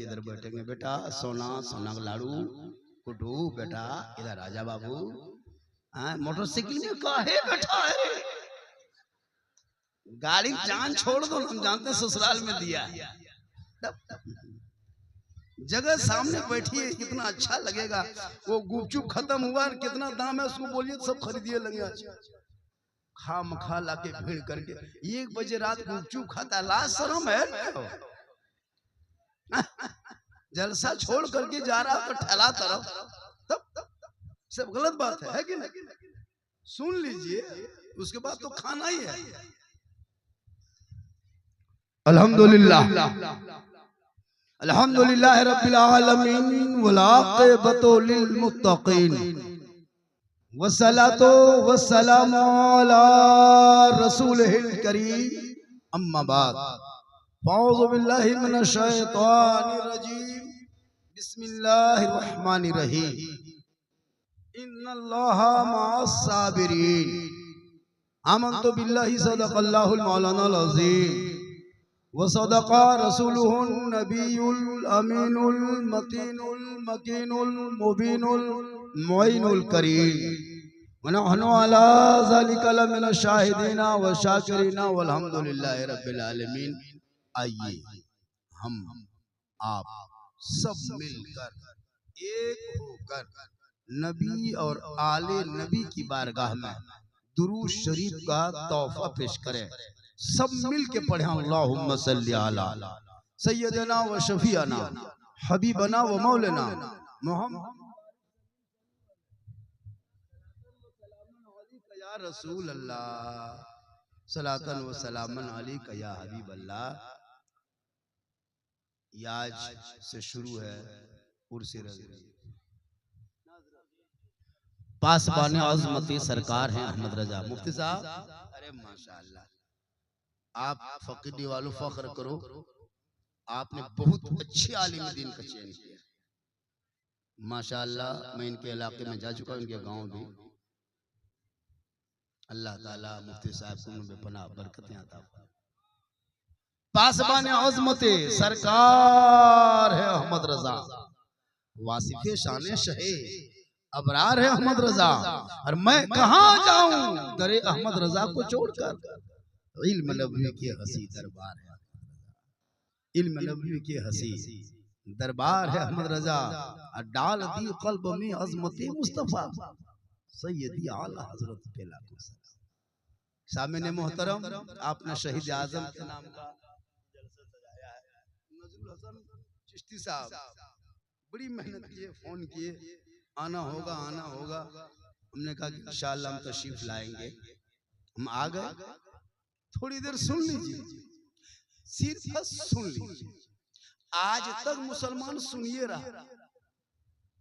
जाके इधर बैठेंगे। बेटा सोना सोना का लाड़ू कुटू बेटा इधर राजा बाबू मोटरसाइकिल में काहे बैठा है? गाड़ी जान छोड़ दो, हम जानते ससुराल में दिया है। जगह सामने बैठी है, कितना अच्छा लगेगा। वो गुपचुप खत्म हुआ, कितना दाम है उसको बोलिए सब खरीदिए लगे। खाम खा लाके भीड़ करके 1 बजे रात गुपचुप खाता, लाज शर्म है। जलसा छोड़ करके जा रहा तो ठहला तरफ, तब सब गलत बात है कि नहीं? सुन लीजिए, उसके बाद तो खाना ही है। अल्हम्दुलिल्लाह अल्हम्दुलिल्लाह रब्बिल आलमीन वल आक़िबतु लिल मुत्तक़ीन वस्सलातु वस्सलामु अला रसूलिल करीम अम्मा बाद अऊज़ु बिल्लाहि मिनश शैतानिर रजीम बिस्मिल्लाहिर रहमानिर रहीम इन्नल्लाहा मअस साबिरीन आमन्तु बिल्लाहि सदक़ल्लाहुल मौलानाल अज़ीम व सदक़ा रसूलुहुन नबियुल अमीनुल मतीनुल मकीनुल मुबीनुल मुईनुल करीम व नहनु अला ज़ालिका लमिनश शाहिदीना व शाकिरीना वल्हम्दुलिल्लाहि रब्बिल आलमीन। आइए हम आप सब मिलकर एक होकर नबी और आले नबी की बारगाह में दुरूद शरीफ का तोहफा पेश करें। सब मिल के पढ़े अल्लाहुम्मा सल्ली अला सय्यदना व शफीअना हबीबना व मौलाना मुहम्मद या रसूल अल्लाह सलातन व सलामन अलैका या हबीब अल्लाह। आज से शुरू है उर्स रज़ी। पासबान अज़मती सरकार हैं अहमद रजा मुफ्ती साहब। अरे माशाअल्लाह, आप फकीरी वालों फख्र करो, आपने बहुत अच्छे आलिम दीन का चयन किया माशाअल्लाह। मैं इनके इलाके में जा चुका हूं, इनके गांव भी। अल्लाह ताला मुफ्ती साहब को बेपनाह बरकतें अता फरमाए। पासबान अज़मती सरकार है अहमद रजा, वासिफे शान शहे अबरार है अहमद रजा। और मैं कहां जाऊं दरे अहमद रजा को छोड़कर। इल्म नबवी के हसी दरबार है, इल्म नबवी के हसी दरबार है अहमद रजा। और डाल दी कल्ब में अज़मती मुस्तफा सैयदी आला हजरत पे लाखों सलाम। सामने मोहतरम, आपने शहीद आजम के नाम का जलसा सजाया है। नजरुल हसन चिश्ती साहब बड़ी मेहनत किए, फोन किए आना होगा आना होगा। हमने कहा कि इंशाअल्लाह हम तशरीफ लाएंगे। हम आ गए। थोड़ी देर सुन लीजिए, सिर्फ सुन लीजिए। आज तक मुसलमान सुनिए रहा,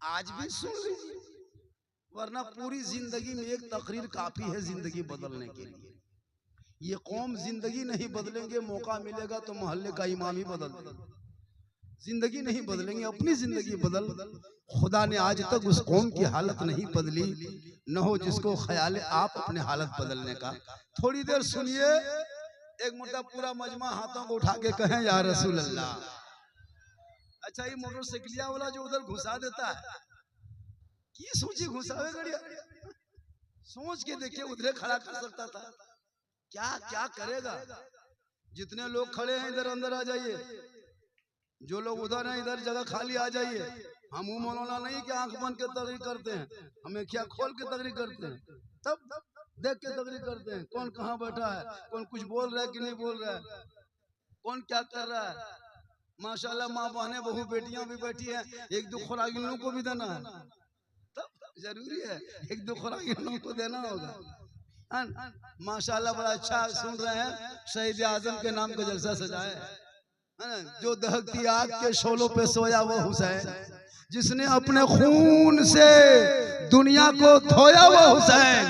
आज भी सुन लीजिए, वरना पूरी जिंदगी में एक तकरीर काफी है जिंदगी बदलने के लिए। ये कौम जिंदगी नहीं बदलेंगे, मौका मिलेगा तो मोहल्ले का इमाम ही बदल देगा। जिंदगी नहीं बदलेंगे, अपनी जिंदगी बदल। खुदा ने आज तक उस कौम की हालत नहीं बदली, न हो जिसको ख्याल आप अपने हालत बदलने का। थोड़ी देर सुनिए, एक मोटा पूरा मजमा हाथों को उठा के कहें या रसूल अल्लाह। अच्छा, ये मोटरसाइकिलिया वाला जो उधर घुसा देता है, की सोची घुसावे गड़िया, सोच के देखिए उधर खड़ा कर सकता था। क्या क्या करेगा। जितने लोग खड़े हैं इधर अंदर आ जाइए, जो लोग उधर हैं इधर जगह खाली आ जाइए। हम मौलाना नहीं कि आंख बंद के तकरीर करते हैं, हमें क्या खोल के तकरीर करते हैं, तब देख के तकरीर करते हैं। कौन कहाँ बैठा है, कौन कुछ बोल रहा है कि नहीं बोल रहा है, कौन क्या कर रहा है। माशाल्लाह माँ बहनें बहू बेटियां भी बैठी हैं। एक दो खुराक इन लोगों को भी देना है, तब जरूरी है एक दो खुराक इन लोगों को देना होगा। माशाल्लाह बड़ा अच्छा सुन रहे हैं। शहीद आजम के नाम का जलसा सजाए है। जो दहकती आग के शोलों पे सोया वो हुसैन, जिसने अपने खून से दुनिया को धोया वो हुसैन,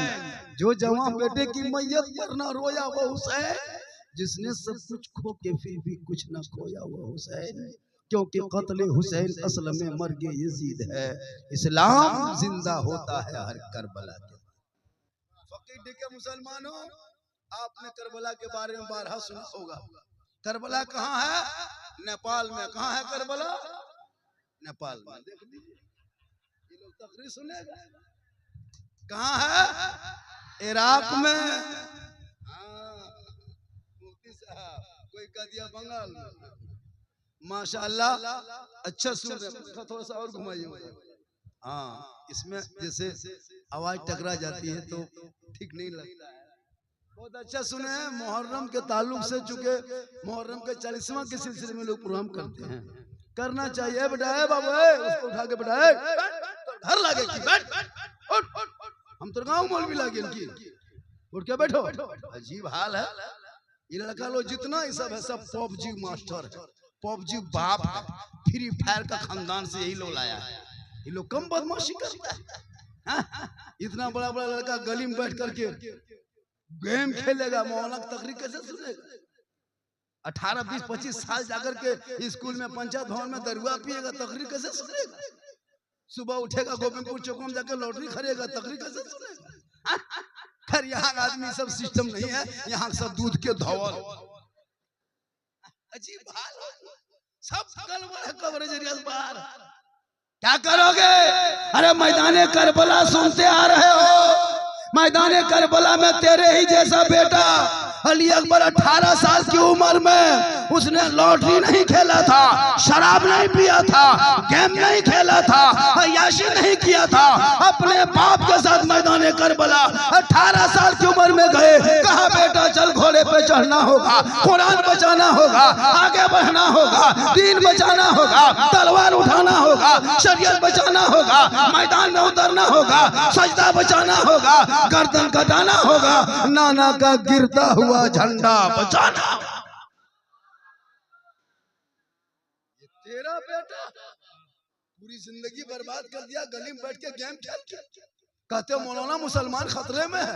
जो जवान बेटे की मैयत पर ना रोया वो हुसैन, जिसने सब कुछ खो के फिर भी कुछ न खोया वो हुसैन। क्योंकि कत्ल हुसैन असल में मर्ग यजीद है, इस्लाम जिंदा होता है हर करबला के। फकीर के मुसलमानों, आपने करबला के बारे में बारहा सुना होगा। करबला कहाँ है? नेपाल में। कहाँ है करबला? नेपाल में। देख लीजिए ये लोग तकरीर सुनेगा। कहाँ है? इराक में। मुफ्ती साहब कोई कह दिया बंगाल में। माशाअल्लाह अच्छा सुन रहे। थोड़ा सा और घुमाइए। हाँ इसमें जैसे आवाज टकरा जाती है तो ठीक नहीं लगता है। बहुत अच्छा सुने हैं। मुहर्रम के ताल्लुक से चूंकि मुहर्रम के 40वां के सिलसिले में लोग प्रोग्राम करते हैं, करना चाहिए। बेटा बाबू उसको उठा के बेटा घर लागे की बैठ हम तो गाँव मौलवी लागे की उठ के बैठो। अजीब हाल है। ये लड़का लोग जितना ये सब है सब पबजी मास्टर है, पबजी बाप है। फ्री फायर का खानदान से यही लोग लाया है। ये लोग कम बदमाशी करता है। इतना बड़ा बड़ा लड़का गली में बैठ करके गेम खेलेगा, मौलाना की तकरीर कैसे सुनेगा? 18, 20, 25 साल जाकर के स्कूल में पंचायत भवन में दरुआ पिएगा, तकरीर कैसे सुनेगा? सुबह उठेगा गोविंदपुर चौक में जाकर लॉटरी खरीदेगा, तकरीर कैसे सुनेगा? खैर यहाँ आदमी सब सिस्टम नहीं है, यहाँ सब दूध के धौल। अजीब हाल सब गड़बड़ है। कवरेज बाहर क्या करोगे? अरे मैदाने करबला सुनते आ रहे हो। मैदाने करबला में तेरे ही जैसा बेटा अली अकबर 18 साल की उम्र में उसने लॉटरी नहीं खेला था, शराब नहीं पिया था, गेम नहीं खेला था, अय्याशी नहीं किया था। अपने बाप के साथ मैदाने करबला 18 साल की उम्र में गए। कहा बेटा चल घोड़े पे चढ़ना होगा, कुरान बचाना होगा, आगे बढ़ना होगा, दीन बचाना होगा, तलवार उठाना होगा, शरीयत बचाना होगा, मैदान में उतरना होगा, सजदा बचाना होगा, गर्दन कटाना होगा, नाना का गिरता हुआ झंडा बचाना। ये तेरा बेटा पूरी जिंदगी बर्बाद कर दिया, गली में बैठ के गेम खेल के। कहते हो मौलाना मुसलमान खतरे में है।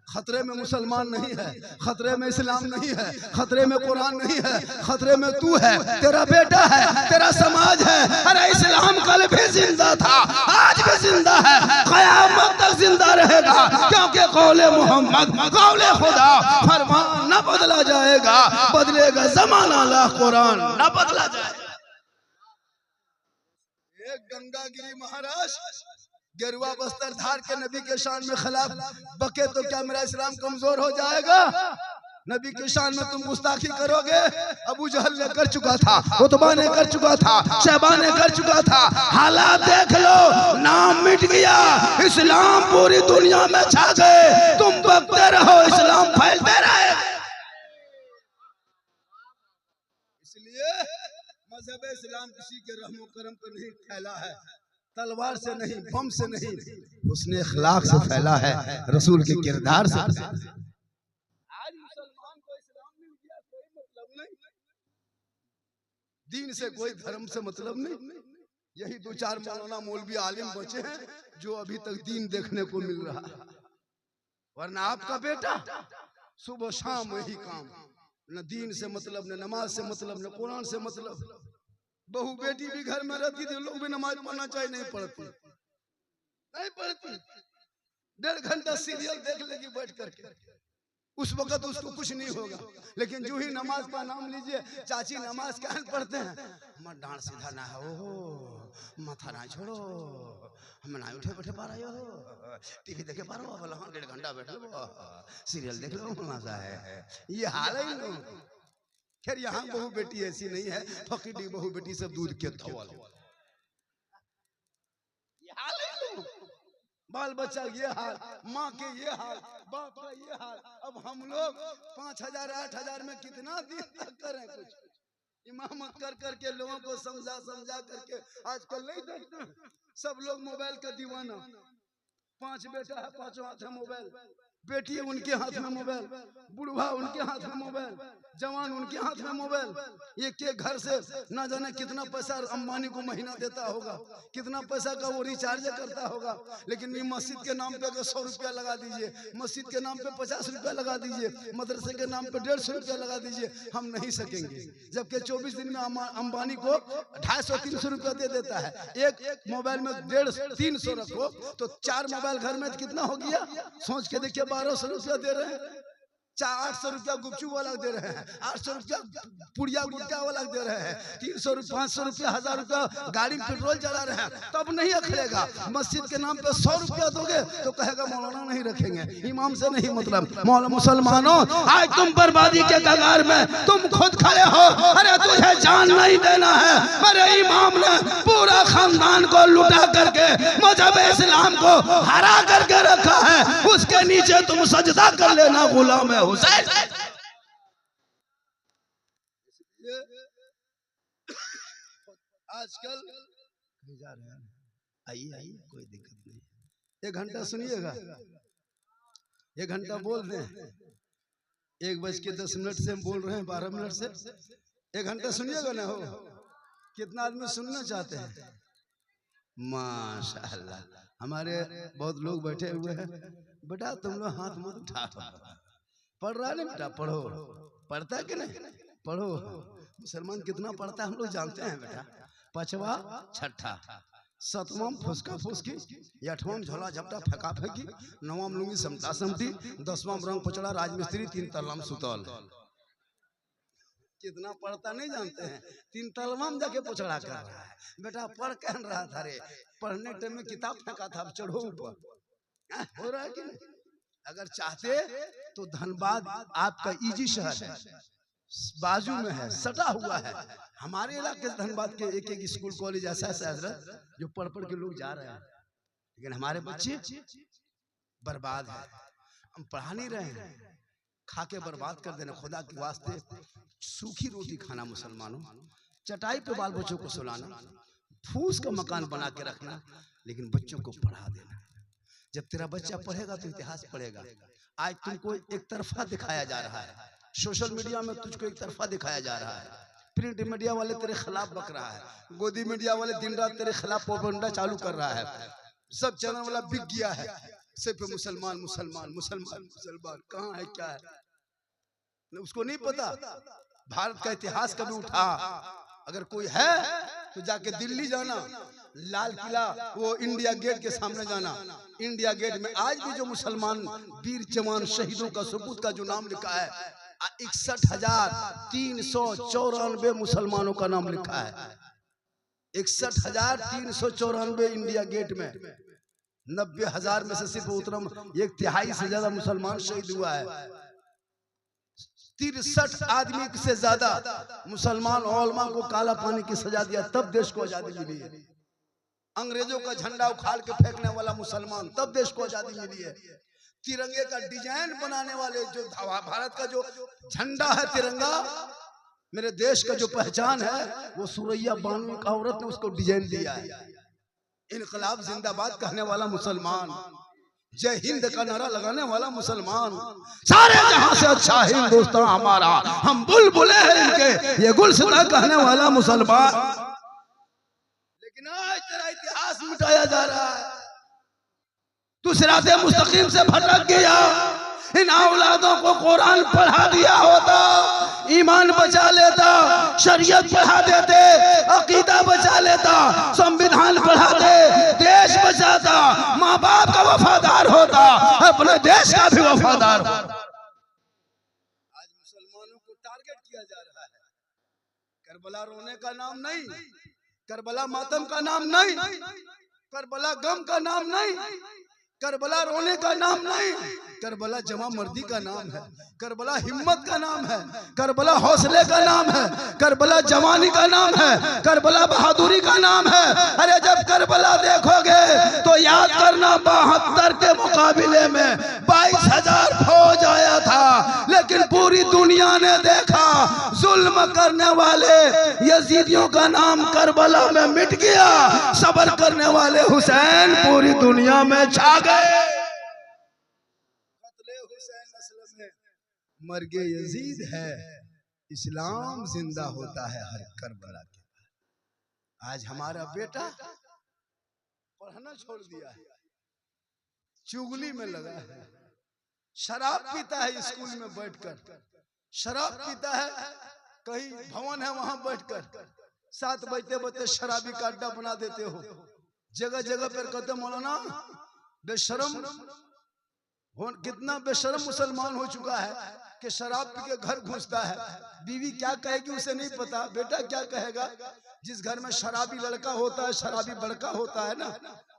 खतरे में मुसलमान नहीं है, खतरे में इस्लाम नहीं है, खतरे में कुरान नहीं है, खतरे में तू है, तेरा बेटा है, तेरा समाज है। अरे इस्लाम कल भी जिंदा था, आज भी जिंदा है, क़यामत तक जिंदा रहेगा। क्योंकि कौले मोहम्मद कौले खुदा, फरमान न बदला जाएगा, बदलेगा जमाना ला कुरान न बदला जाएगा। एक गंगागिरी महाराज गेरुआ बस्तर धार के नबी के शान में खिलाफ बके तो क्या मेरा इस्लाम कमजोर हो जाएगा? नबी के शान में तुम गुस्ताखी करोगे। अबू जहल ने कर चुका था, उतबा ने कर चुका था, शैबा ने कर चुका था। हालात देख लो, नाम मिट गया, इस्लाम पूरी दुनिया में छा गए। तुम बकते रहो, इस्लाम फैलते रहे। इसलिए मजहब इस्लाम किसी के रहमो करम पर नहीं फैला है, तलवार से नहीं, बम से नहीं, उसने इखलाक से फैला है, रसूल के किरदार से। आज मुसलमान को इस्लाम मिल गया, कोई मतलब नहीं, दीन से कोई धर्म से मतलब नहीं। यही 2-4 मौलाना मौलवी आलिम बचे हैं जो अभी तक दीन देखने को मिल रहा है। वरना आपका बेटा सुबह शाम वही काम, न दीन से मतलब, न नमाज से मतलब, न कुरान से मतलब। बहू बेटी भी घर में रहती थी, लोग भी नमाज पढ़ना चाहिए, नहीं पढ़ती, नहीं पढ़ती। 1.5 घंटा सीरियल देख लेगी बैठ करके, उस वक्त उसको कुछ नहीं होगा। लेकिन जो ही नमाज का नाम लीजिए, चाची नमाज क्या पढ़ते हैं, मत डांट सीधा ना हो, माथा ना छोड़ो, हम ना उठे बैठे पा रहे हो, टीवी देखे पा रहे हो, 1.5 घंटा बैठ लो, सीरियल देख लो, मजा है। ये हाल है लोग। खैर यहाँ बहू बेटी ऐसी नहीं है, फकीरी बहू बेटी सब दूध के धौल। बाल बच्चा ये हाल, माँ के ये हाल, बाप का ये हाल। अब हम लोग 5,000 8,000 में कितना दिन तक करें? कुछ इमामत कर करके लोगों को समझा करके आजकल नहीं देखते, सब लोग मोबाइल का दीवाना। 5 बेटा है, 5 हाथ है मोबाइल, बेटी उनके हाथ में मोबाइल, बुढ़वा उनके हाथ में मोबाइल, जवान उनके हाथ में मोबाइल। एक घर से ना जाने कितना पैसा अंबानी को महीना देता होगा, कितना पैसा का वो रिचार्ज करता होगा। लेकिन ये मस्जिद के नाम पे अगर 100 रुपया लगा दीजिए, मस्जिद के नाम पे 50 रुपया लगा दीजिए, मदरसे के नाम पे 150 रुपया लगा दीजिए, हम नहीं सकेंगे। जबकि 24 दिन में अंबानी को 250-300 रुपया दे देता है। एक मोबाइल में 150-300 रखो तो 4 मोबाइल घर में कितना हो गया? सोच के देखिए, 1200 रुपया दे रहे हैं। 800 रुपया गुपचू वाला दे रहे हैं, 800 रुपया पुड़िया गुटका वाला दे रहे हैं, 300 रुपया 500 रुपया 1000 रुपया गाड़ी में पेट्रोल चला रहे हैं, तब नहीं अखड़ेगा। मस्जिद के नाम पे 100 रुपया दोगे तो कहेगा मौलाना नहीं रखेंगे, इमाम से नहीं मतलब। मौलाना मुसलमानों, आज तुम बर्बादी के कगार में तुम खुद खड़े हो। अरे तुझे जान नहीं देना है, मेरे इमाम ने पूरा खानदान को लुटा करके मजहब इस्लाम को हरा करके रखा है, उसके नीचे तुम सजदा कर लेना गुलाम है हुसैन। आजकल जा रहे हैं, आइए आइए कोई दिक्कत नहीं, 1 घंटा सुनिएगा, 1 घंटा बोल दें, 1:10 से हम बोल रहे हैं, 12 मिनट से 1 घंटा सुनिएगा ना। हो कितना आदमी सुनना चाहते हैं? माशाअल्लाह, हमारे बहुत लोग बैठे हुए हैं। बेटा तुम लोग हाथ मत उठा, पढ़ रहा है ना बेटा, पढ़ो, पढ़ता है कि नहीं? पढ़ो। मुसलमान कितना पढ़ता है हम लोग जानते हैं बेटा, 5वां 6ठा, 7वां फुसका फुसकी, 8वां झोला झपटा फेंका फेंकी, 9वां लुंगी समता समती, 10वां रंग पचड़ा राजमिस्त्री, 3 तल्ला में सुतल। कितना पढ़ता नहीं जानते हैं, 3 तलवा में जाके पोछड़ा कर रहा है। बेटा पढ़ कह रहा था, रे पढ़ने टाइम में किताब फेंका था, अब चढ़ो ऊपर। हो रहा है कि नहीं? अगर चाहते तो धनबाद आपका इजी शहर है, बाजू में है, सटा हुआ है। हमारे इलाके धनबाद के एक स्कूल कॉलेज ऐसा है जो पढ़ पढ़ के लोग जा रहे हैं, लेकिन हमारे बच्चे बर्बाद है। हम पढ़ा नहीं रहे हैं, खा के बर्बाद कर देना। खुदा के वास्ते सूखी रोटी खाना, मुसलमानों, चटाई पे बाल बच्चों को सुलाना, फूस का मकान बना के रखना, लेकिन बच्चों को पढ़ा देना। जब तेरा बच्चा पढ़ेगा तो इतिहास पढ़ेगा। आज तुमको एक तरफा दिखाया जा रहा है, सोशल मीडिया में तुझको एक तरफा दिखाया जा रहा है। प्रिंट मीडिया वाले तेरे खिलाफ बक रहा है, गोदी मीडिया वाले दिन रात तेरे खिलाफ प्रोपेगेंडा चालू कर रहा है। सब चैनल वाला बिक गया है, सिर्फ मुसलमान मुसलमान मुसलमान मुसलमान। कहाँ है क्या है उसको नहीं पता। भारत का इतिहास कभी उठा, अगर कोई है तो जाके दिल्ली जाना, लाल किला, वो इंडिया गेट के सामने जाना। इंडिया गेट में आज भी जो मुसलमान वीर जवान शहीदों का सबूत का जो नाम लिखा है, 61,394 मुसलमानों का नाम लिखा है। 61,394 इंडिया गेट में। 90,000 में से सिर्फ उतना 1/3 से ज्यादा मुसलमान शहीद हुआ है। 63 आदमी से ज्यादा मुसलमान उलमा को काला पानी की सजा दिया, तब देश को आजादी मिली है। अंग्रेजों का झंडा उखाड़ के फेंकने वाला मुसलमान, तब देश को आजादी मिली है। तिरंगे का डिजाइन बनाने वाले, जो भारत का जो झंडा है तिरंगा, मेरे देश का जो पहचान है, वो सुरैया बानू का औरत ने उसको डिजाइन दिया है। इनकलाब जिंदाबाद कहने वाला मुसलमान, जय हिंद का नारा लगाने वाला मुसलमान, सारे जहां से अच्छा हिंदुस्तान हमारा, हम बुलबुले हैं इनके, ये गुलसिता कहने वाला मुसलमान। लेकिन आज तेरा इतिहास मिटाया जा रहा है, तू सिराते मुस्तकीम से भटक गया। इन औलादों को कुरान पढ़ा दिया होता, ईमान बचा लेता, शरीयत पढ़ा देते, अकीदा बचा लेता, संविधान पढ़ा दे, देश बचाता, माँ बाप का वफादार होता, अपने देश का भी वफादार होता। आज मुसलमानों को टारगेट किया जा रहा है। करबला रोने का नाम नहीं, करबला मातम का नाम नहीं, करबला गम का नाम नहीं, करबला रोने का नाम नहीं, करबला जमा मर्दी का नाम है, करबला हिम्मत का नाम है, करबला हौसले का नाम है, करबला जवानी का नाम है, करबला बहादुरी का नाम है। अरे जब करबला देखोगे तो याद करना, 72 के मुकाबले में 22,000 फौज आया था, लेकिन पूरी दुनिया ने देखा जुल्म करने वाले यजीदियों का नाम करबला में मिट गया, सब्र करने वाले हुसैन पूरी दुनिया में छा गए। मर्गे यजीद है, इस्लाम जिंदा होता है हर करबला के बाद। आज हमारा बेटा पढ़ना छोड़ दिया है, चुगली में लगा है, शराब पीता है स्कूल में बैठकर, शराब पीता है, कहीं भवन है वहां बैठकर 7 बजते शराबी का अड्डा बना देते हो। जगह जगह पर कहते मौलाना बेशरम, कितना बेशर्म मुसलमान हो चुका है कि शराब पी के घर घुसता है, बीवी क्या कहेगी उसे नहीं पता, बेटा क्या कहेगा। जिस घर में शराबी लड़का होता है, शराबी बड़का होता है ना,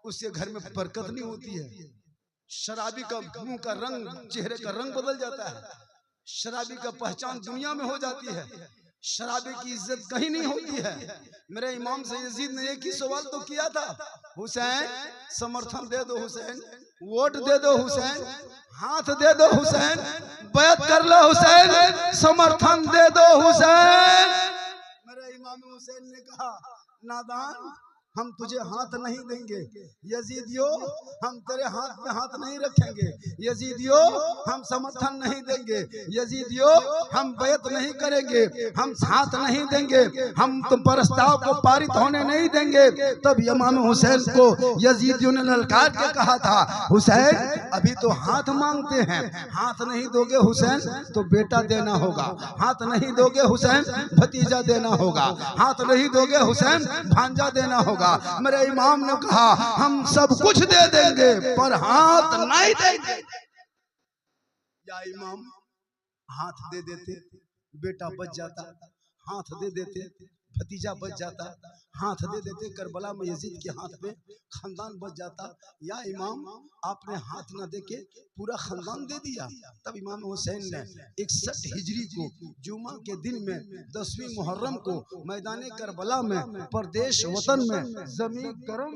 उसके घर में बरकत नहीं होती है। शराबी का मुंह का रंग, चेहरे का रंग बदल जाता है, शराबी का पहचान दुनिया में हो जाती है, शराबी की इज्जत कहीं नहीं होती है। मेरे इमाम से यजीद ने एक ही सवाल तो किया था, हुसैन समर्थन दे दो हुसैन, वोट दे दो हुसैन, हाथ दे दो हुसैन, बैत कर लो हुसैन, समर्थन दे दो हुसैन। मेरे इमाम हुसैन ने कहा, नादान हम तुझे हाथ नहीं देंगे, यजीदियो हम तेरे हाथ में हाथ नहीं रखेंगे, यजीदियो हम समर्थन नहीं देंगे, यजीदियो हम बैत नहीं करेंगे, हम हाथ नहीं देंगे, हम तुम प्रस्ताव को पारित होने नहीं देंगे। तब इमाम हुसैन को यजीदियों ने ललकार के कहा था, हुसैन अभी तो हाथ मांगते हैं, हाथ नहीं दोगे हुसैन तो बेटा देना होगा, हाथ नहीं दोगे हुसैन भतीजा देना होगा, हाथ नहीं दोगे हुसैन भांजा देना होगा। मेरे इमाम ने कहा, हम सब कुछ दे देंगे पर हाथ नहीं देंगे। या इमाम हाथ दे देते, बेटा बच जाता, हाथ दे देते, भतीजा बच जाता, हाथ दे देते, करबला में यजीद के हाथ पे खानदान बच जाता। या इमाम आपने हाथ न देके पूरा खानदान दे दिया। तब इमाम हुसैन ने 61 हिजरी को जुमा के दिन में 10वीं मुहर्रम को मैदान करबला में परदेश वतन में जमीन गरम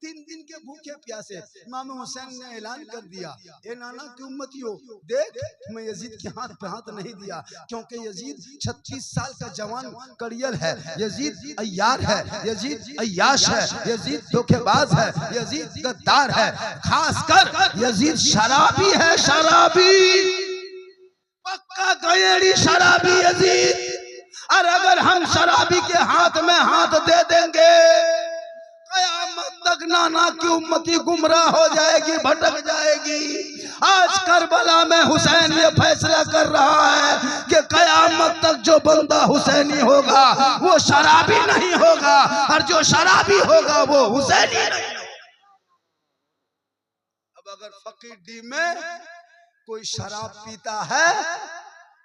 3 दिन के भूखे प्यासे इमाम हुसैन ने ऐलान कर दिया, ए नाना की उम्मतियों, देख मैं यजीद के हाथ पे हाथ नहीं दिया, क्योंकि यजीद 36 साल का जवान कड़ियल है, यजीद अय्यार है, यजीद अय्याश है, यजीद धोखेबाज है, यजीद गद्दार है, खासकर यजीद शराबी है, शराबी पक्का गयेड़ी शराबी यजीद। और अगर हम शराबी के हाथ में हाथ दे देंगे, कयामत तक नाना की उम्मती गुमराह हो जाएगी, भटक जाएगी। आज करबला में हुसैन ये फैसला कर रहा है कि कयामत तक जो बंदा हुसैनी होगा वो शराबी नहीं होगा, और जो शराबी होगा वो हुसैनी नहीं होगा। अब अगर फकीर डी में कोई शराब पीता है,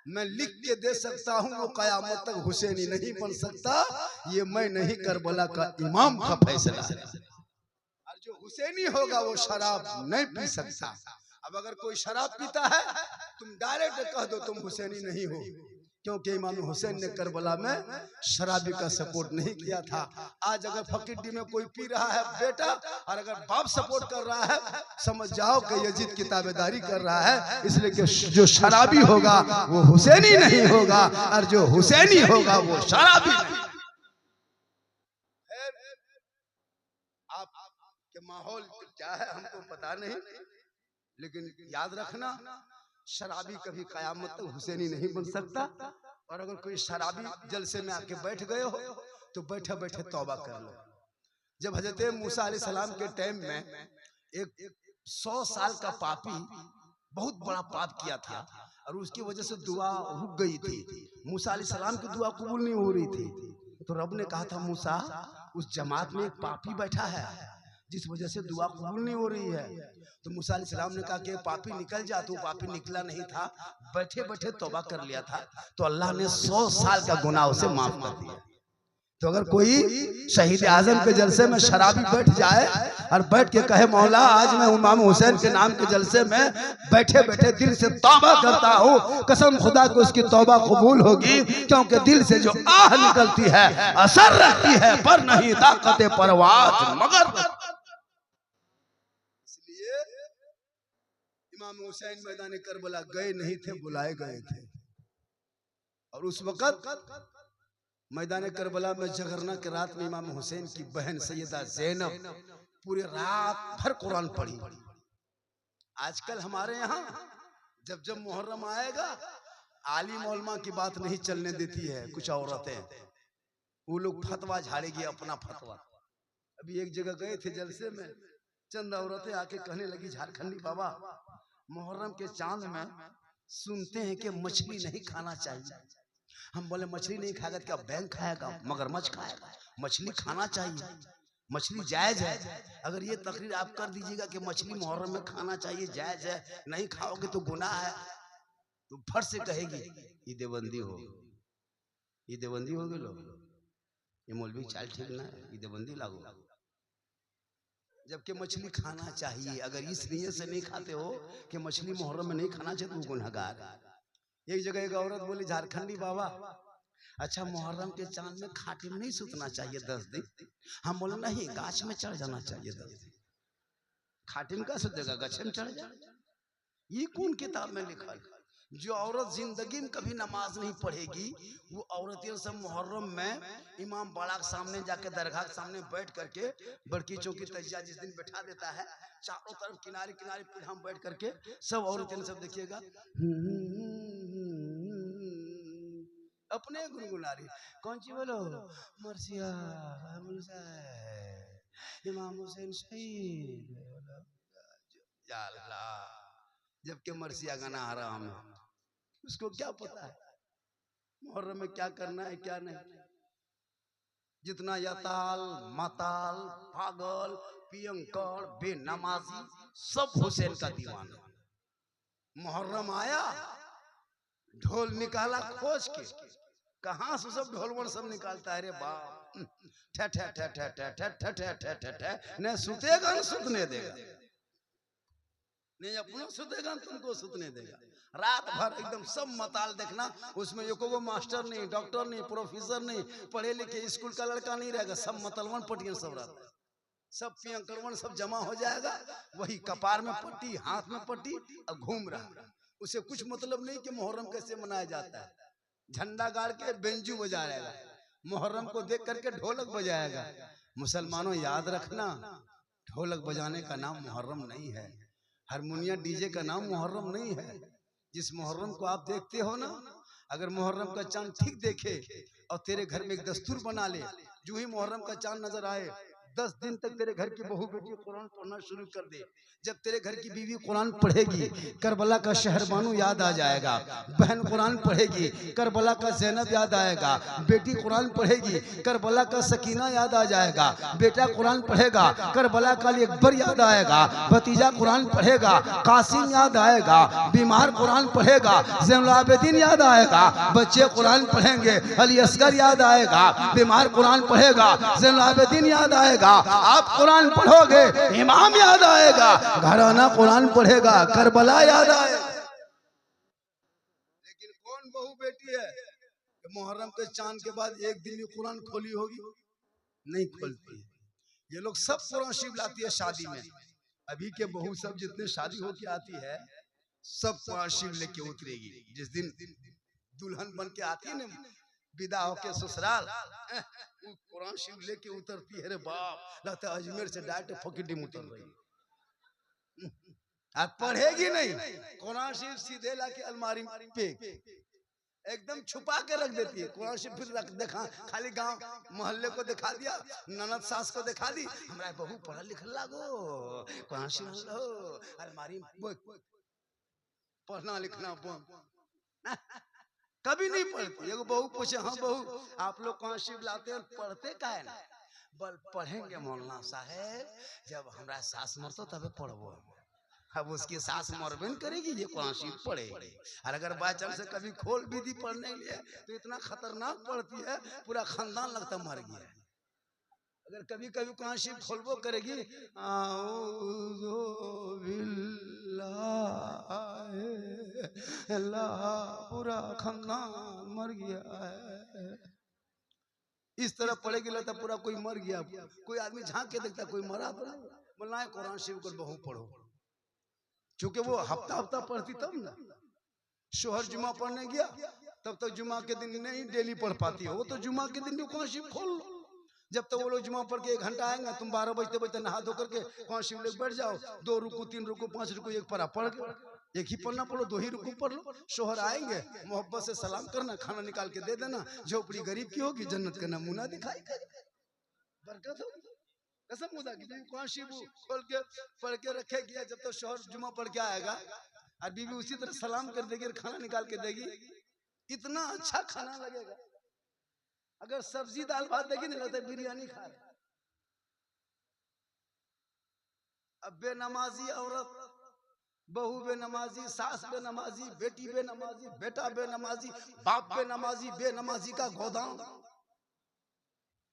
मैं लिख के दे सकता हूँ, वो कयामत तक हुसैनी नहीं बन सकता। ये मैं नहीं, करबला का इमाम का फैसला है। और जो हुसैनी होगा वो शराब नहीं पी सकता। अब अगर कोई शराब पीता है, तुम डायरेक्ट कह दो तुम हुसैनी नहीं हो, क्योंकि इमाम हुसैन ने करबला में शराबी का सपोर्ट नहीं किया था। आज अगर फकीर में कोई पी रहा है बेटा, और अगर बाप सपोर्ट कर रहा है, समझ जाओ कि यजीद की ताबेदारी कर रहा है। इसलिए कि जो शराबी होगा वो हुसैनी नहीं होगा, और जो हुसैनी होगा वो शराबी नहीं। आपके माहौल क्या है हमको पता नहीं, लेकिन याद रखना, शराबी कभी कयामत तक हुसैनी नहीं बन सकता। और अगर कोई शराबी जलसे में आके बैठ गए हो तो बैठे बैठे तौबा कर लो। जब हजरत मूसा अलैहिस्सलाम के टाइम में एक 100 साल का पापी बहुत बड़ा पाप किया था, और उसकी वजह से दुआ रुक गई थी, मूसा अलैहिस्सलाम की दुआ कबूल नहीं हो रही थी। तो रब ने कहा था, मूसा उस जमात में एक पापी बैठा है जिस वजह से दुआ कबूल नहीं हो रही है। तो मूसा अलैहिस्सलाम ने कहा कि पापी निकल जा, तो पापी निकला नहीं था, बैठे बैठे तौबा कर लिया था, तो अल्लाह ने 100 साल का गुनाह उसे माफ कर दिया। तो अगर कोई शहीद आजम के जलसे में शराबी बैठ जाए और बैठ के कहे, मौला आज मैं इमाम हुसैन के नाम के जलसे में बैठे बैठे दिल से तौबा करता हूँ, कसम खुदा को उसकी तौबा कबूल होगी, क्योंकि दिल से जो आह निकलती है असर रखती है, पर नहीं ताकत परवाज मगर। इसलिए इमाम हुसैन मैदान करबला गए नहीं थे, बुलाए गए थे। और उस वक्त मैदान करबला में जगरना के रात में इमाम हुसैन की बहन सैयदा ज़ैनब पूरे रात भर कुरान पढ़ी। आजकल हमारे यहाँ जब जब मुहर्रम आएगा, आलिम उलमा की बात नहीं चलने देती है कुछ औरतें, वो लोग फतवा झाड़ेगी अपना फतवा। अभी एक जगह गए थे जलसे में, चंद औरतें आके कहने लगी, झारखंडी बाबा मुहर्रम के चांद में सुनते हैं कि मछली नहीं खाना चाहिए। हम बोले मछली नहीं खाएगा क्या बैंक खाएगा, मगरमच्छ खाएगा, मछली खाना चाहिए। मछली जायज है। अगर ये तकरीर आप कर दीजिएगा कि मछली मुहर्रम में खाना चाहिए, जायज है, नहीं खाओगे तो गुनाह है, तो फट से कहेगी ये देवबंदी हो, ये देवबंदी हो गए लोग, ये मौलवी चाल ठीक ना है, ये देवबंदी लागू। जबकि मछली खाना चाहिए, अगर इस नीयत से नहीं खाते हो कि मछली मुहर्रम में नहीं खाना चाहिए तो गुनहगार। एक जगह एक औरत बोली, झारखंडी बाबा अच्छा मुहर्रम के चांद में खाटे में नहीं सुतना चाहिए 10 दिन। हम बोले नहीं, गाछ में चढ़ जाना चाहिए 10 दिन। खाटे में क्या सुतेगा, गच्छे में चढ़ जाए। ये कौन किताब में लिखा? जो औरत जिंदगी में कभी नमाज नहीं पढ़ेगी, वो औरतें सब मुहर्रम में इमाम बाड़ा के सामने जाके, दरगाह के सामने बैठ करके, बड़की चौकी तजिया जिस दिन बैठा देता है, चारों तरफ किनारे किनारे पे हम बैठ करके सब औरतें सब देखिएगा अपने गुनगुना रही। कौन सी बोलो, मर्सिया इमाम हुसैन शहीद, जबकि मर्सिया गाना हराम है। उसको क्या पता है मुहर्रम में क्या करना है क्या नहीं। जितना यताल माताल पागल पियंकर बेनमाजी सब हुसैन का दीवाना। मुहर्रम आया, ढोल निकाला खोज के, कहां से सब ढोलवर सब निकालता है रे बाप, ठे ठे ठे ठे ठे ठे ठे ठे ठे ठे ठे, न सुतेगा न सुतने देगा, नहीं अपना सुतेगा न तुमको सुतने देगा। रात भर एकदम सब मताल देखना, उसमें एको मास्टर नहीं, डॉक्टर नहीं, प्रोफेसर नहीं, पढ़े लिखे स्कूल का लड़का नहीं रहेगा, सब मतलवन पटियन सब रहता है, सब पियंकड़वन सब जमा हो जाएगा, वही कपार में पट्टी हाथ में पट्टी और घूम रहा। उसे कुछ मतलब नहीं कि मुहर्रम कैसे मनाया जाता है। झंडा गाड़ के बेंजू बजा रहेगा, मुहर्रम को देख करके ढोलक बजाएगा। मुसलमानों याद रखना, ढोलक बजाने का नाम मुहर्रम नहीं है, हारमोनिया डीजे का नाम मुहर्रम नहीं है। जिस मुहर्रम को आप देखते हो ना, अगर मुहर्रम का चांद ठीक देखे और तेरे घर में एक दस्तूर बना ले, जो ही मुहर्रम का चांद नजर आए 10 दिन तक तेरे घर की बहू बेटी कुरान पढ़ना शुरू कर दे। जब तेरे घर की बीवी कुरान पढ़ेगी, करबला का शहर बानू याद आ जाएगा, बहन कुरान पढ़ेगी, करबला का ज़ैनब याद आएगा, बेटी कुरान पढ़ेगी, करबला का सकीना याद आ जाएगा, बेटा कुरान पढ़ेगा, करबला का अली अकबर याद आएगा, भतीजा कुरान पढ़ेगा, कासिम याद आएगा, बीमार कुरान पढ़ेगा, ज़ैनुल आबिदीन याद आएगा, बच्चे कुरान पढ़ेंगे, अली असगर याद आएगा, बीमार कुरान पढ़ेगा, ज़ैनुल आबिदीन याद आएगा, आप कुरान पढ़ोगे इमाम याद आएगा, घराना कुरान पढ़ेगा करबला याद आएगा। लेकिन कौन बहू बेटी है मुहर्रम के चांद के बाद एक दिन में कुरान खोली होगी? नहीं खोलती है। ये लोग सब कुरान शरीफ लाती है शादी में। अभी के बहू सब जितने शादी होके आती है सब कुरान शरीफ लेके उतरेगी। जिस दिन दुल्हन बन के आती है ना विदा होके ससुराल, कुरान शरीफ लेके उतरती है रे बाप, लगता है अजमेर से डायरेक्ट फकीडी में उतर रही है। आप पढ़ेगी नहीं, कुरान शरीफ सीधे लाके अलमारी पे एकदम छुपा के रख देती है। कुरान शरीफ फिर रख देखा, खाली गांव मोहल्ले को दिखा दिया, ननद सास को दिखा दी, हमारा बहू पढ़ा लिखल लागो, कुरान शरीफ लो अलमारी पढ़ना लिखना कभी नहीं पढ़ती। एगो बहू पूछे, हाँ बहू आप लोग कुरान शरीफ लाते हैं पढ़ते का है ना? बल पढ़ेंगे मौलाना साहब, जब हमारा सास मरतो तबे पढ़बो। अब उसकी सास मरबे करेगी, ये कुरान शरीफ पढ़ेगी। और अगर बाई चांस से कभी खोल भी दी पढ़ने के लिए तो इतना खतरनाक पढ़ती है पूरा खानदान लगता मर गया है। अगर कभी कभी कुरान शरीफ खोलबो करेगी, पूरा खानदान मर गया है। इस तरह पढ़ेगी लगता पूरा कोई मर गया। कोई आदमी झांक के देखता कोई मरा तो नहीं, बोलना है कुरान शरीफ को बहू पढ़ो। चूंकि वो हफ्ता हफ्ता पढ़ती तब ना, शोहर जुमा पढ़ने गया तब तक जुमा के दिन नहीं डेली पढ़ पाती हो, वो तो जुमा के दिन भी कुरान शरीफ खोल लो। जब तक वो लोग जुमा पढ़ के 1 घंटा आएंगे, तुम 12 बजते बजते नहा धो करके कुरान शरीफ लेके बैठ जाओ, 2 रुकू 3 रुकू 5 रुकू एक परा पढ़ के, एक ही पढ़ना पढ़ो, 2 ही रुकू पढ़ लो। शोहर आएंगे मोहब्बत से सलाम करना, खाना निकाल के दे देना, झोपड़ी गरीब की होगी जन्नत का नमूना दिखाई बरकत होगी। कसम खुदा की कुरान शरीफ खोल के पढ़ के रखेगी, जब तक शोहर जुमा पढ़ के आएगा और बीवी उसी तरह सलाम कर देगी, खाना निकाल के देगी, इतना अच्छा खाना लगेगा। अगर सब्जी दाल भात देगी नहीं लगता बिरयानी खा रहे। अब बेनमाजी औरत, बहू बेनमाजी, सास बेनमाजी, बेटी बेनमाजी, बेटा बेनमाजी, बाप बेनमाजी, बेनमाजी का गोदाम,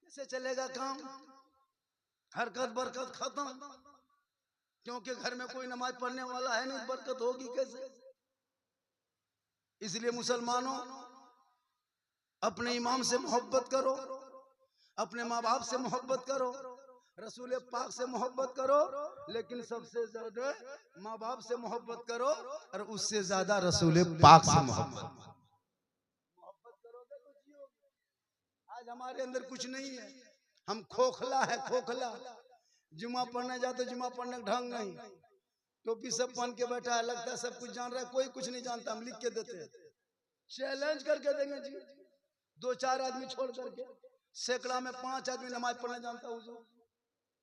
कैसे चलेगा काम? हरकत बरकत खत्म, क्योंकि घर में कोई नमाज पढ़ने वाला है नहीं, बरकत होगी कैसे? इसलिए मुसलमानों, अपने इमाम से मोहब्बत करो, अपने माँ बाप से मोहब्बत करो, रसूल पाक से मोहब्बत करो, लेकिन सबसे ज्यादा माँ बाप से मोहब्बत करो, और उससे ज्यादा रसूल पाक से मोहब्बत करोगे तो जियोगे। आज हमारे अंदर कुछ नहीं है, हम खोखला है, खोखला। जुमा पढ़ने जाते, जुमा पढ़ने का ढंग नहीं, टोपी सब पहन के बैठा है, लगता है सब कुछ जान रहा है, कोई कुछ नहीं जानता। हम लिख के देते हैं, चैलेंज करके देंगे जी, 2-4 आदमी छोड़ करके, सैकड़ा में 5 आदमी नमाज पढ़ना जानता है,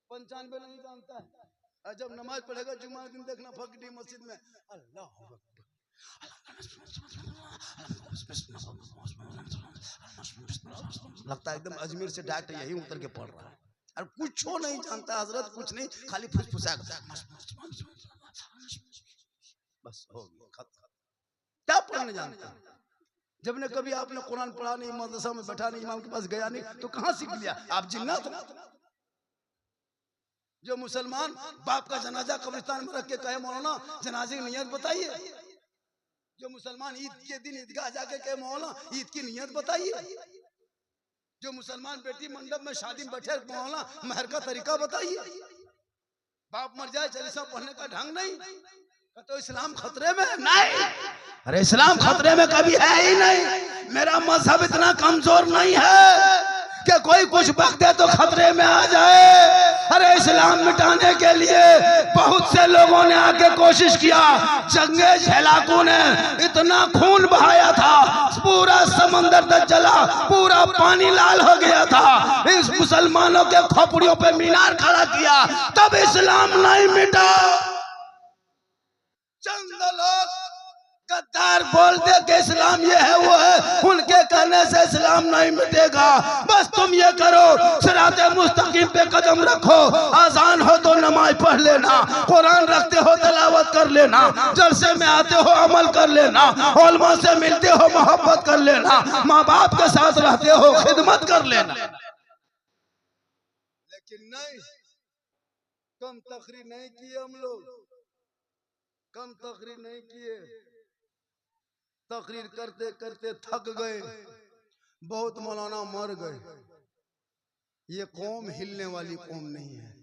95 नहीं जानता है। और जब नमाज पढ़ेगा जुमा दिन, देखना फकड़ी मस्जिद में अल्लाह लगता है एकदम अजमेर से डायरेक्ट यही उतर के पढ़ रहा है, और कुछ नहीं जानता हजरत, कुछ नहीं, खाली फुसफुसा बस हो गया खत्म। क्या पढ़ने जानता है? जब ने कभी आपने कुरान पढ़ा नहीं, मदरसा में बैठा नहीं, इमाम के पास गया नहीं, तो कहां सीख लिया? आप जिन्नात हो। जो मुसलमान बाप का जनाजा कब्रिस्तान में रख के कहे मौलाना जनाजे की नियत बताइए, जो मुसलमान ईद के दिन ईदगाह जाके कहे मौलाना ईद की नियत बताइए, जो मुसलमान बेटी मंडप में शादी में बैठे मौलाना महर का तरीका बताइए। बाप मर जाए चालीसा पढ़ने का ढंग नहीं, तो इस्लाम खतरे में नहीं। अरे इस्लाम खतरे में कभी है ही नहीं। मेरा मजहब इतना कमजोर नहीं है कि कोई कुछ बक दे तो खतरे में आ जाए। अरे इस्लाम मिटाने के लिए बहुत से लोगों ने आके कोशिश किया, जंगे झेलाकू ने इतना खून बहाया था, पूरा समंदर तक जला, पूरा पानी लाल हो गया था, इस मुसलमानों के खोपड़ियों पे मीनार खड़ा किया, तब इस्लाम नहीं मिटा। चंद लोग गद्दार बोलते कि इस्लाम ये है वो है, उनके कहने से इस्लाम नहीं मिटेगा। बस तुम ये करो, सिराते मुस्तकीम पे कदम रखो, आजान हो तो नमाज पढ़ लेना, कुरान रखते हो तिलावत कर लेना, जलसे में आते हो अमल कर लेना, उलमा से मिलते हो मोहब्बत कर लेना, माँ बाप के साथ रहते हो खिदमत कर लेना। लेकिन नहीं, कम तकरीर नहीं किए हम लोग, कम तकरीर नहीं किए, तकरीर करते करते थक गए, बहुत मौलाना मर गए। ये कौम हिलने वाली कौम नहीं है।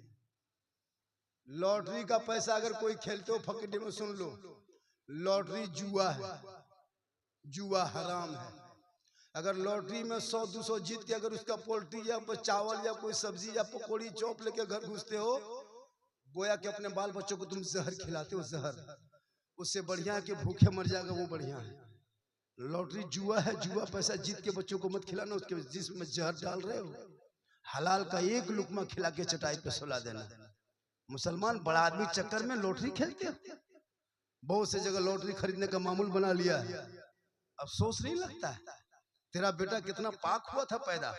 लॉटरी का पैसा अगर कोई खेलते हो फकीडी में सुन लो, लॉटरी जुआ है, जुआ हराम है। अगर लॉटरी में 100-200 जीत के अगर उसका पोल्ट्री या चावल या कोई सब्जी या पकौड़ी चौप लेके घर घुसते हो, गोया कि अपने बाल बच्चों को तुम जहर खिलाते हो, जहर। उससे बढ़िया है कि भूखे मर जाएगा, वो बढ़िया है। लॉटरी जुआ है, जुआ पैसा जीत के बच्चों को मत खिलाना, उसके जिसमें जहर डाल रहे हो। हलाल का एक लुकमा खिला के चटाई पे सुला देना। मुसलमान बड़ा आदमी चक्कर में लॉटरी खेलते हैं, बहुत से जगह लॉटरी खरीदने का मामूल बना लिया है। अफसोस नहीं लगता है, तेरा बेटा कितना पाक हुआ था पैदा,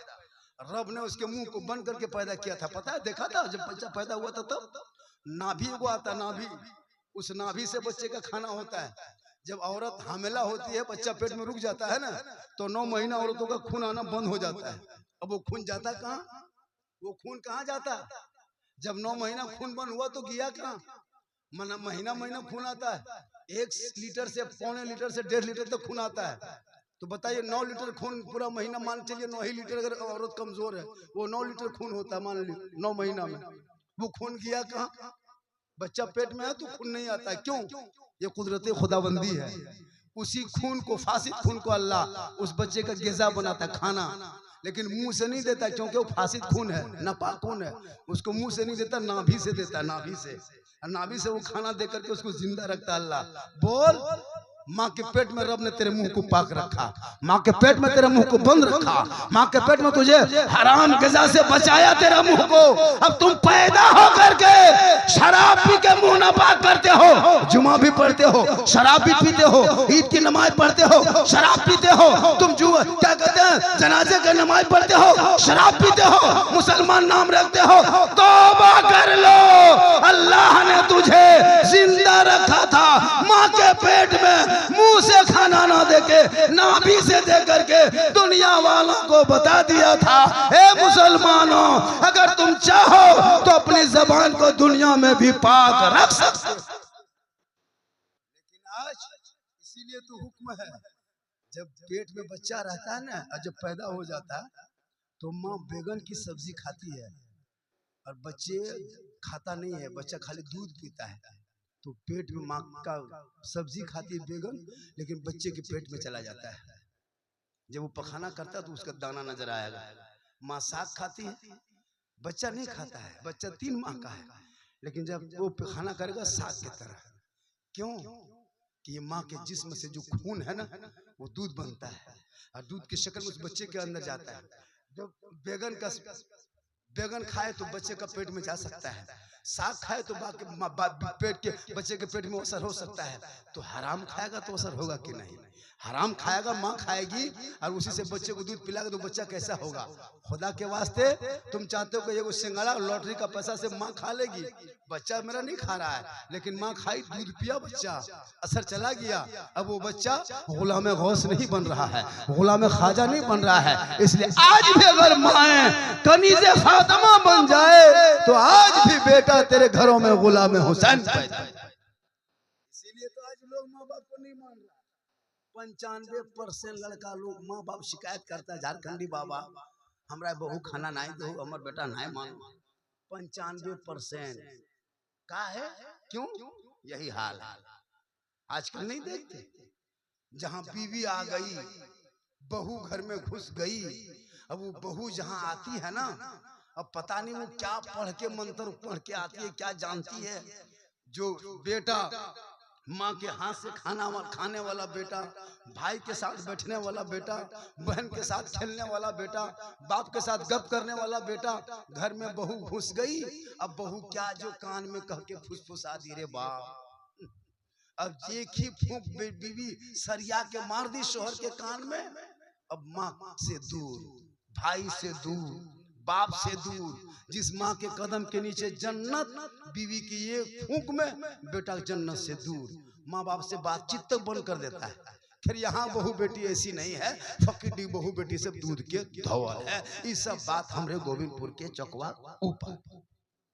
रब ने उसके मुंह को बंद करके पैदा किया था, पता है? देखा था जब बच्चा पैदा हुआ था तब नाभि वो आता, नाभि, उस नाभि से बच्चे का खाना होता है। जब औरत हामिला होती है, बच्चा पेट में रुक जाता है ना, तो 9 महीना औरतों का खून आना बंद हो जाता है। अब वो खून जाता कहाँ? वो खून कहाँ जाता? जब 9 महीना खून बंद हुआ तो गया कहाँ? महीना महीना खून आता है। 1 लीटर से 1.25 लीटर से 1.5 लीटर तक खून आता है। तो बताइए 9 लीटर खून पूरा महीना, मान चलिए 9 ही लीटर, अगर औरत कमजोर है वो 9 लीटर खून होता है, मान लीजिए 9 महीना में। वो खून गया कहाँ? बच्चा पेट में है तो खून नहीं आता। क्यों? ये कुदरत खुदाबंदी है। उसी खून को, फासिद खून को अल्लाह उस बच्चे का ग़िज़ा बनाता, खाना, लेकिन मुंह से नहीं देता, क्योंकि वो फासिद खून है, नापाक खून है। उसको मुंह से नहीं देता, नाभि से देता, नाभि से। नाभि से वो खाना दे करके उसको जिंदा रखता अल्लाह। बोल, माँ के पेट में रब ने तेरे मुंह को पाक रखा, माँ के पेट में तेरे मुंह को बंद रखा, माँ के पेट में तुझे हराम ग़िज़ा से बचाया तेरा मुंह को। अब तुम पैदा हो करके शराब पी के मुंह ना पाक करते हो, जुमा भी पढ़ते हो, शराब भी पीते हो, ईद की नमाज पढ़ते हो, शराब पीते हो, तुम जुआ क्या कहते हैं, जनाजे की नमाज पढ़ते हो, शराब पीते हो, मुसलमान नाम रखते हो। तौबा कर लो, अल्लाह ने को बता दिया था, हे मुसलमानों, अगर तुम चाहो तो अपनी जबान को दुनिया में भी पाक रख सकते हो। लेकिन आज इसीलिए तो हुक्म है, जब पेट में बच्चा रहता है ना और जब पैदा हो जाता है तो माँ बैगन की सब्जी खाती है और बच्चे खाता नहीं है, बच्चा खाली दूध पीता है। तो पेट में माँ का सब्जी खाती है बैगन, लेकिन बच्चे के पेट में चला जाता है। जब वो पखाना करता है तो उसका दाना नजर आएगा। माँ साग खाती है, बच्चा नहीं खाता है, बच्चा 3 माह का है, लेकिन जब वो पखाना करेगा साग की तरह। क्यों? कि ये माँ के जिस्म से जो खून है ना वो दूध बनता है और दूध की शक्ल में उस बच्चे के अंदर जाता है। जब बैगन खाए तो बच्चे का पेट में जा सकता है, साग खाए तो पेट के बच्चे के पेट में असर हो सकता है। तो हराम खाएगा तो असर होगा कि नहीं? हराम खाएगा, माँ खाएगी और उसी से बच्चे को दूध पिलाएगा तो बच्चा कैसा होगा? खुदा के वास्ते तुम चाहते हो कि ये सिंगाड़ा लॉटरी का पैसा से माँ खा लेगी? बच्चा मेरा नहीं खा रहा है, लेकिन माँ खाई, दूध पिया, बच्चा असर चला गया। अब वो बच्चा गुलाम गौस नहीं बन रहा है, गुलाम ख्वाजा नहीं बन रहा है। इसलिए आज भी अगर माए कनीज़े फातिमा बन जाए तो आज भी बेटा तेरे घरों में गुलाम हुसैन पैदा। इसीलिए तो आज लोग माँ बाप को नहीं मान रहा। 95% लड़का लोग माँ बाप शिकायत करता है, झारखंडी बाबा हमरा बहू खाना नहीं दो, हमार बेटा नहीं मान। 95% का है? क्यों? यही हाल है आजकल। नहीं देखते, जहां बीवी आ गई, बहू घर में घुस गई, अब वो बहू जहां आती है ना, अब पता नहीं वो क्या पढ़ के मंत्र पढ़ के आती है, क्या जानती है। जो बेटा माँ के हाथ से खाने वाला बेटा, भाई के साथ बैठने वाला बेटा, बहन के साथ खेलने वाला बेटा, बाप के साथ गप करने वाला बेटा, घर में बहू घुस गई। अब बहू क्या जो कान में कह के फुसफुसा दी रे बाप। अब एक ही फूंक बीवी सरिया के मार दी शोहर के कान में। अब माँ से दूर, भाई से दूर, बाप से दूर, जिस माँ के कदम के नीचे जन्नत, बीवी की ये फूंक में बेटा जन्नत से दूर, माँ बाप से बातचीत तक बंद कर देता है। फिर यहाँ बहू बेटी ऐसी नहीं है, फकीडी बहू बेटी सब दूध के धौल है। ये सब बात हमरे गोविंदपुर के चौकवा ऊपर।